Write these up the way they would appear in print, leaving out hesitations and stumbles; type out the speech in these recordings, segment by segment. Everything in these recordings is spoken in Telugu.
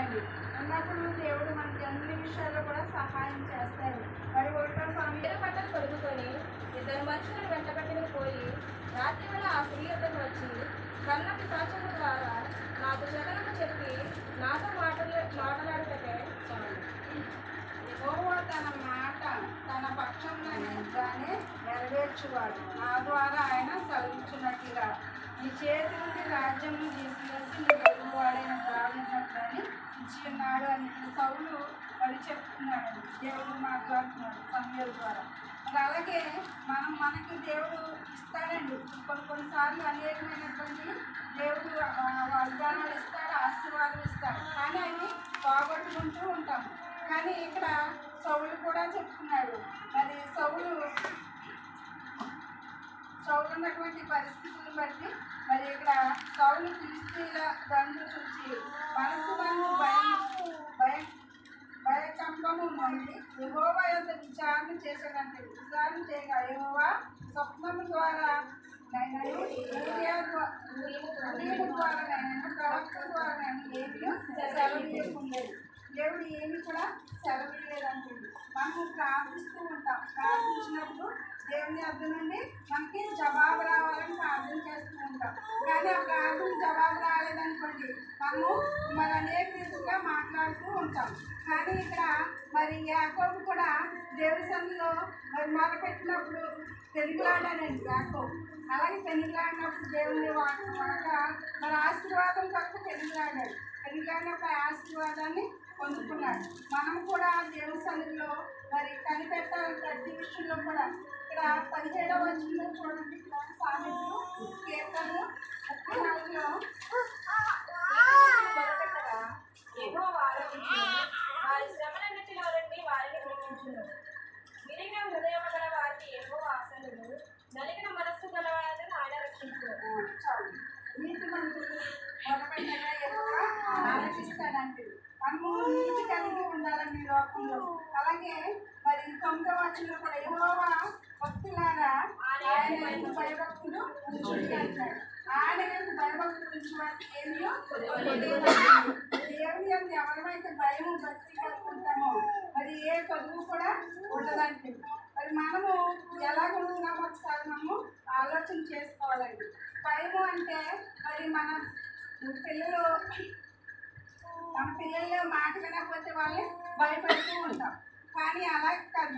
ఉండాలి. ఉన్నప్పుడు దేవుడు మనకి అన్ని విషయాల్లో కూడా సహాయం చేస్తాడు. మరి ఒకటో స్వామి బట్టలు తొడుగుకొని ఇద్దరు మనుషులను వెంటబెట్టుకుని పోయి రాత్రి వేళ ఆ స్త్రీ వద్దకు వచ్చి కన్న పిశాచముల ద్వారా నాతో జగనము చెప్పి నాతో మాట్లాడుటకే యెహోవా తన మాట తన పక్షంగానే నెరవేర్చువాడు. నా ద్వారా ఆయన సెలవిచ్చినట్టుగా నీ చేతి నుండి రాజ్యము తీసివేసి నీ ఎదురువాడైన దావీదునని ఇచ్చి ఉన్నాడు అని సౌలు మరి చెప్తున్నాడు. దేవుడు మాట్లాడుతున్నాడు సమూయేలు ద్వారా. మరి అలాగే మనకి దేవుడు ఇస్తాడండి. కొన్నిసార్లు అనేకమైనటువంటి దేవుడు వాగ్దానాలు ఇస్తాడు, ఆశీర్వాదం ఇస్తాడు. కానీ అవి పోగొట్టుకుంటూ ఉంటాము. కానీ ఇక్కడ సౌలు కూడా చెప్తున్నాడు. మరి సౌలు ఉన్నటువంటి పరిస్థితులను బట్టి మరి ఇక్కడ సౌలు ఫిలిష్తీయుల దండు చూసి మనసు భయకంపము నుండి యెహోవా యొద్ద విచారణ చేశాడంటే విచారణ చేయగా యెహోవా స్వప్నము ద్వారా ప్రవక్త ద్వారా ఏమీ సెలవు దేవుడు ఏమి కూడా సెలవులేదంటుంది. మనము ప్రార్థిస్తూ ఉంటాం. ప్రార్థించినప్పుడు దేవుని వద్ద నుండి మనకి జవాబు రావాలని ప్రార్థన చేస్తూ ఉంటాం. కానీ ఆ ప్రార్థన జవాబు రాలేదనుకోండి మరి అనేక రీతిగా మాట్లాడుతూ ఉంటాం. కానీ ఇక్కడ మరి యాకోబు కూడా దేవుని సన్నిధిలో మరి మొదలుపెట్టినప్పుడు పెనుగులాడాడండి యాకోబు. అలాగే పెనుగులాడినప్పుడు దేవుని వాడగా మరి ఆశీర్వాదం కొరకు పెనుగులాడాడు. పెనుగులాడినప్పుడు ఆశీర్వాదాన్ని పొందుకున్నాడు. మనం కూడా దేవుని సన్నిధిలో మరి కనిపెట్టాలి ప్రతి విషయంలో కూడా. ఇక్కడ 17వ వచనంలో చూడండి. ఇక్కడ సామెతలు కీర్తనలు 34లో మొదలుపెట్టగా యెహోవా ఆలకించును, వారి శ్రమలన్నిటిలో నుండి వారిని విడిపించును. విరిగిన హృదయము గల వారికి యెహోవా ఆసనుడు, నలిగిన మనస్సు గల వారిని ఆయన రక్షించును. నీతిమంతులు మొదలుపెట్టగా యెహోవా ఆలకిస్తాడంటే మనము నీతి కలిగి ఉండాలని లోకంలో. అలాగే మరి 9వ వచనంలో కూడా యెహోవా భక్తులారా ఆయన భయభక్తులు ఉంచుడి అంటాడు. ఆయన భయభక్తులు ఉంచువారికి ఏమో దేవుని యొక్క ఎవరైతే భయము భక్తి కలుగుతామో మరి ఏ చదువు కూడా ఉండదండి. మరి మనము ఎలాగుంటున్నామో ఒకసారి మనము ఆలోచన చేసుకోవాలండి. భయము అంటే మరి మన పిల్లలు మాట వినకపోతే వాళ్ళని భయపడుతూ ఉంటాం. కానీ అలా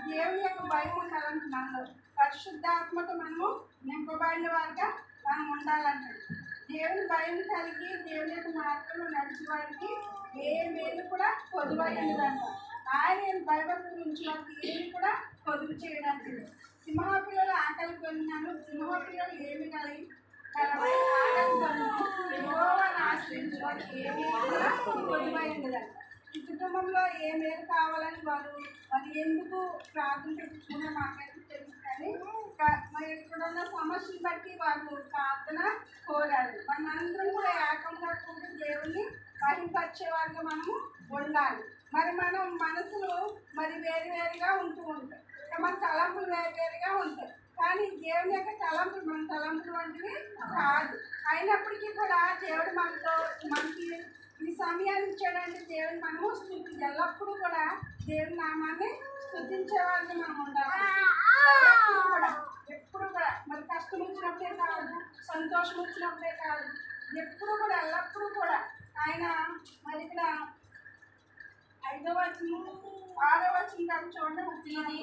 దేవుని యొక్క భయం ఉండాలంటే మనలో పరిశుద్ధాత్మక మనము నింపబడిన వారిగా మనం ఉండాలంటాడు. దేవుని భయం కలిగి దేవుని యొక్క మార్గంలో నడిచే వారికి ఏ మేలు కూడా పొదువైందంట. ఆయన భయభక్తులు ఉంచిన వారికి ఏమి కూడా పొదుపు చేయడానికి. సింహపిల్లలు ఆకలి కొన్నాను, సింహపిల్లలు ఏమి కలిగి ఈ కుటుంబంలో ఏ మేలు కావాలని వారు మరి ఎందుకు ప్రార్థన పెట్టుకునే మాకైతే తెలుసు. కానీ మరి ఇక్కడ ఉన్న సమస్యలు బట్టి వారు ప్రార్థన కోరారు. మనందరం కూడా ఏకంగా కూడా దేవుణ్ణి మహింపరిచేవారుగా మనము ఉండాలి. మరి మనం మనసులు మరి వేరువేరుగా ఉంటూ ఉంటాయి. మన తలంపులు వేరువేరుగా ఉంటాయి. కానీ దేవుని యొక్క తలంపులు మన తలంపులు వంటివి కాదు. అయినప్పటికీ కూడా దేవుడు మనకి ఈ సమయాన్ని ఇచ్చాడంటే దేవుని మనము ఎల్లప్పుడూ కూడా దేవుని నామాన్ని స్తుతించే వాళ్ళని మనం ఉండాలి. ఎప్పుడు కూడా మరి కష్టం వచ్చినప్పుడే కాదు, సంతోషం వచ్చినప్పుడే కాదు, ఎప్పుడు కూడా ఎల్లప్పుడూ కూడా ఆయన మరి ఇక్కడ 5వ వచనం 6వ వచనం చూడండి.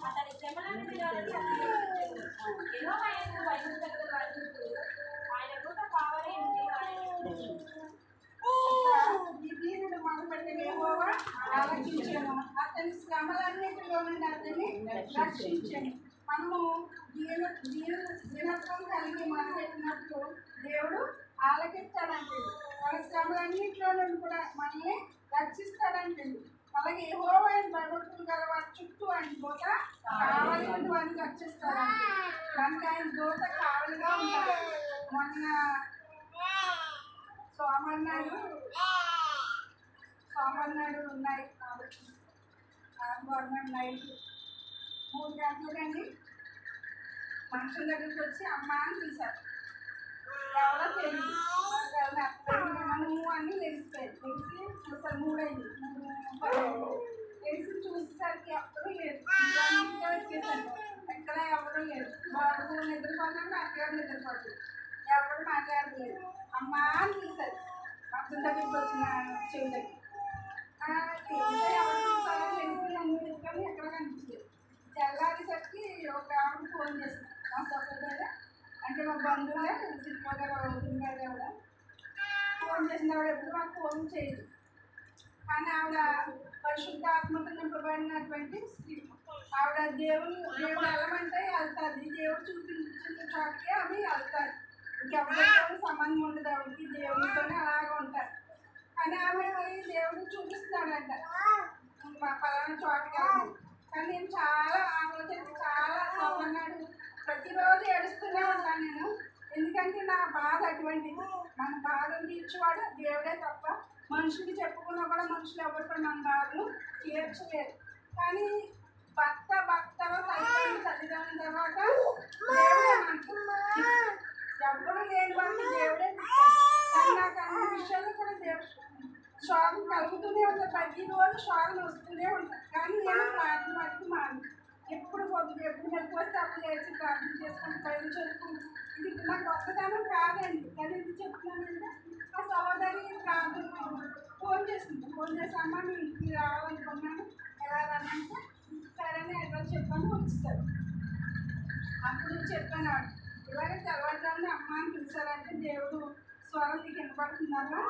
అతని శ్రమలన్నిటిలో నుండి యెహోవా యందు భయభక్తులు వారికి ఆయన దూత కావలి ఉండి ఈ దీనుడు మొదలుపెట్టిన యెహోవా ఆలకించెను, అతని శ్రమలన్నిటిలో నుండి అతన్ని రక్షించెను. మనము దీనత్వం కలిగి మొదలుపెట్టినప్పుడు దేవుడు ఆలకిస్తాడంటే మన శ్రమలన్నింటిలో నుండి కూడా మనల్ని రక్షిస్తాడంటే. అలాగే యెహోవా భయభక్తులు గల వారి చుట్టూ ఆయన దూత కావలి ఉండి వారిని రక్షిస్తాడంటే మనకి ఆయన దూత కావలిగా ఉంటాడు. మొన్న సోమవారం నాడు ఉన్నాయి కాబట్టి గవర్నమెంట్ నైట్ 3 గంటలకండి మనుషుల దగ్గరికి వచ్చి అమ్మ అని పిలిచారు. ఎవరో తెలియదు. అసలు 3 అయింది. వేసి చూసేసరికి ఎక్కడూ లేదు. ఇంకా వచ్చేసాను, ఎక్కడ ఎవరు లేరు. బాబు నిద్రపోతున్నాడు, అక్కడ నిద్రపోతుంది, ఎవరు మాట్లాడలేదు. అమ్మా అని చూశారు, అర్థం దగ్గరికి వచ్చిన చెవులకి. ఇంకా ఎవరు చూసారో తెలిసి నన్ను వెతుకొని ఎక్కడ కనిపించలేదు. తెల్లారేసరికి ఒక ఆవిడ ఫోన్ చేసింది, మా సొసైటీ అంటే మా బంధువులే సినిమా గారు అవుతుంది గారు ఆవిడ ఫోన్ చేసిన. ఆవిడ ఎప్పుడు నాకు ఫోన్ చేయదు, కానీ ఆవిడ పరిశుద్ధ ఆత్మతో నింపబడినటువంటి స్త్రీ. ఆవిడ దేవుడు వెళ్ళమంటే వెళ్తుంది, దేవుడు చూపించిన చోటకి అవి వెళ్తారు. ఇంకెవరితో సంబంధం ఉండదు ఆవిడకి, దేవుడితోనే అలాగే ఉంటారు. కానీ ఆమె దేవుడు చూపిస్తున్నాడంట పలానా చోటకి వెళ్ళాలి. కానీ నేను చాలా ఆలోచించి చాలా అన్నాడు. ప్రతిరోజు ఏడుస్తూనే ఉంటాను నేను, ఎందుకంటే నా బాధ అటువంటిది. మన బాధను తీర్చేవాడు దేవుడే తప్ప మనుషులకి చెప్పుకున్నా కూడా మనుషులు ఎవరు కూడా మన బాధను తీర్చలేరు. కానీ భర్తలో తల్లిదండ్రుల తర్వాత దేవుడే ఎవరు లేని వాళ్ళకి దేవుడే. కానీ నాకు అన్ని విషయాల్లో కూడా దేవుడు శోభం కలుగుతూనే ఉంటుంది, ప్రతిరోజు శోభం వస్తూనే ఉంటుంది. కానీ నేను ప్రార్థన పడుతూ మాను, ఎప్పుడు మెలకు వస్తే అప్పుడు లేచి ప్రార్థన చేసుకుంటూ బయలు చదువుకుంటూ. ఇది నా గొప్పతనం కాదండి, కానీ ఇది చెప్తున్నానంటే ఆ సహోదరి ప్రార్థన ఫోన్ చేసింది. ఫోన్ చేసి అమ్మ నేను ఇంటికి రావాలనుకున్నాను, ఎలా రానంటే సరేనే అడ్రస్ చెప్పాను, వచ్చేసారు. అప్పుడు చెప్పాను వాడు ఇలాగే తెల్లవారుజామున అమ్మ అని పిలిచారంటే దేవుడు స్వరం నీకు వినపడుతున్నారా,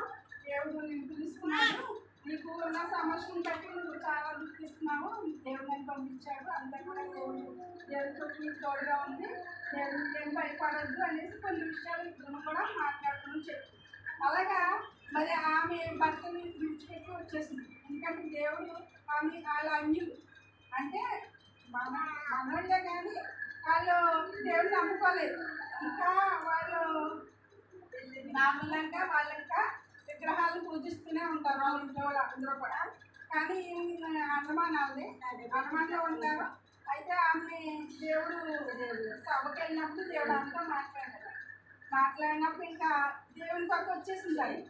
దేవుడు నేను పిలుస్తున్నాను, నీకు నా సమస్యను బట్టి నువ్వు చాలా దుఃఖిస్తున్నావు, దేవుడు నేను పంపించాడు, అంతా కూడా దేవుడితో నీకు తోడుగా ఉంది, దేవుడు ఏం భయపడద్దు అనేసి కొన్ని విషయాలు ఇద్దరు కూడా మాట్లాడుకుని చెప్పి. అలాగా మరి ఆమె భర్తని విడిచిపెట్టి వచ్చేసింది. ఎందుకంటే దేవుడు ఆమె వాళ్ళ అన్యులు అంటే మనోళ్ళే, కానీ వాళ్ళు దేవుడిని నమ్ముకోలేదు. ఇంకా వాళ్ళు నార్మల్గా వాళ్ళంతా విగ్రహాలు పూజిస్తూనే ఉంటారు వాళ్ళ ఇంట్లో వాళ్ళు అందరూ కూడా. కానీ అండమాన్లో ఉంటారు. అయితే ఆమె దేవుడు సభకి వెళ్ళినప్పుడు దేవుడు అంతా మాట్లాడినప్పుడు ఇంకా దేవుని పక్క వచ్చేసింది. అది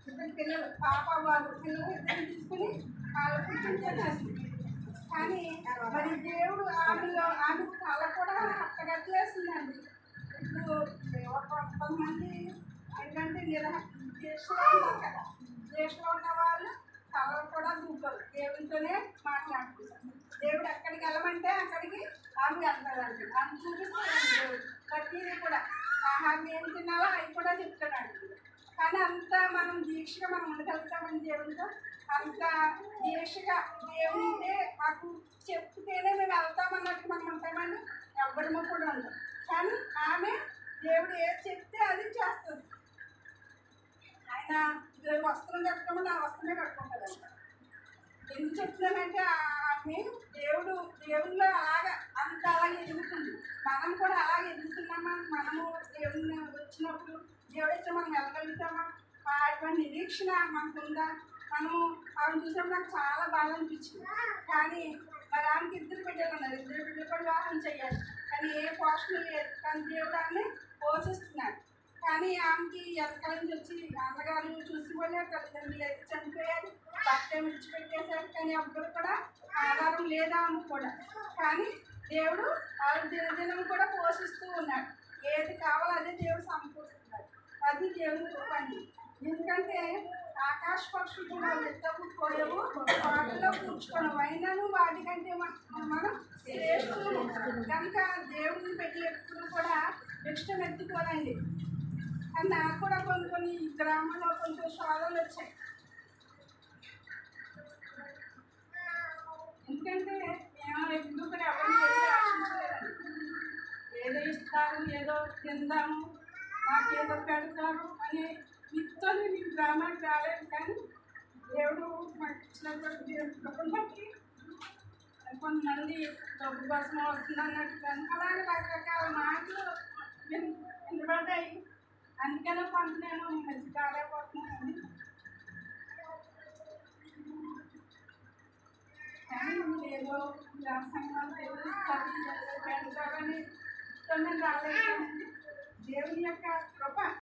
ఇద్దరు పిల్లలు పాప బాబు పిల్లలు ఇద్దరు తీసుకుని వాళ్ళు కూర్చొని వచ్చేసింది. కానీ మరి దేవుడు ఆమె కళ కూడా అట్టగట్లేసిందండి. ఇప్పుడు కొంతమంది ఏంటంటే దేశంలో ఉన్న వాళ్ళు కళలు కూడా దూకరు, దేవుడితోనే మాట్లాడుకుంటారు. దేవుడు ఎక్కడికి వెళ్ళమంటే అక్కడికి ఆమె వెళ్తారండి, ఆమె చూపిస్తారండి దేవుడు ప్రతిదీ కూడా. ఆమె ఏం తినాలో అవి కూడా చెప్తాడండి. కానీ అంత మనం దీక్షగా మనం ఉండగలుగుతామని దేవుడితో, అంత దీక్షగా దేవుడే మాకు చెప్తేనే మేము వెళ్తామన్నట్టు మనం ఉంటామండి, ఎవ్వడమో కూడా ఉంటాం. కానీ ఆమె దేవుడు ఏది చెప్తే అది చేస్తుంది. ఆయన వస్త్రం కట్టుకోమని ఆ వస్త్రమే కట్టుకుంటుందంట. ఎందుకు చెప్తున్నానంటే ఆమె దేవుడిలో అలాగే ఎదుగుతుంది. మనం కూడా అలాగే ఎదుగుతున్నామా, మనము దేవుడిని వచ్చినప్పుడు దేవుడు ఇచ్చి మనం వెళ్ళగలుగుతామా, అటువంటి నిరీక్షణ మనకుందా? మనము ఆమెను చూసినప్పుడు నాకు చాలా బాధ అనిపించింది. కానీ మరి ఆమెకి 2 బిడ్డలు ఉన్నారు, 2 బిడ్డలు కూడా వివాహం చేయాలి, కానీ ఏ పోషణ లేదు. కానీ దేవుడు ఆమెని పోషిస్తున్నాడు. కానీ ఆమెకి ఎంతకాల నుంచి వచ్చి అన్నగారు చూసి పోలే, తల్లిదండ్రులు అయితే చనిపోయారు, భర్త విడిచిపెట్టేశారు. కానీ అప్పుడు కూడా ఆధారం లేదా ఆమె కూడా. కానీ దేవుడు ఆవిడ దినదినం కూడా పోషిస్తూ ఉన్నాడు. ఏది కావాలో అదే దేవుడు సమకూరుస్తున్నాడు. అది దేవుని చూపండి. ఎందుకంటే ఆకాశ పక్షులు కూడా ఎత్తకు పోయేవు, వాటిలో కూర్చుకోవడం అయినను వాటికంటే మనం శ్రేష్ఠులు కనుక దేవుడిని పెట్టి ఎప్పుడు కూడా ఇష్టం ఎత్తుకోనండి. కానీ నాకు కూడా కొన్ని గ్రామంలో కొంచెం శోధనలు వచ్చాయి. ఎందుకంటే మేము ఎప్పుడు కూడా ఎవరిని ఏది ఆశించలేదండి. ఏదో ఇస్తారు, ఏదో తిందాము, మాకేదో పెడతారు అనే మీతో మీకు గ్రామానికి రాలేదు. కానీ దేవుడు మాకు ఇచ్చినటువంటి దేవుడు బట్టి కొంతమంది డబ్బు కోసం వస్తుంది అన్నట్టు కానీ అలాగే రకరకాల మాటలు వినబడ్డాయి. అందుకనే కొంత నేను మంచి కాలేకపోతున్నాను. కానీ ఏదో గ్రామ సంఘాలు పెడతారని రాలేదు. దేవుని యొక్క కృప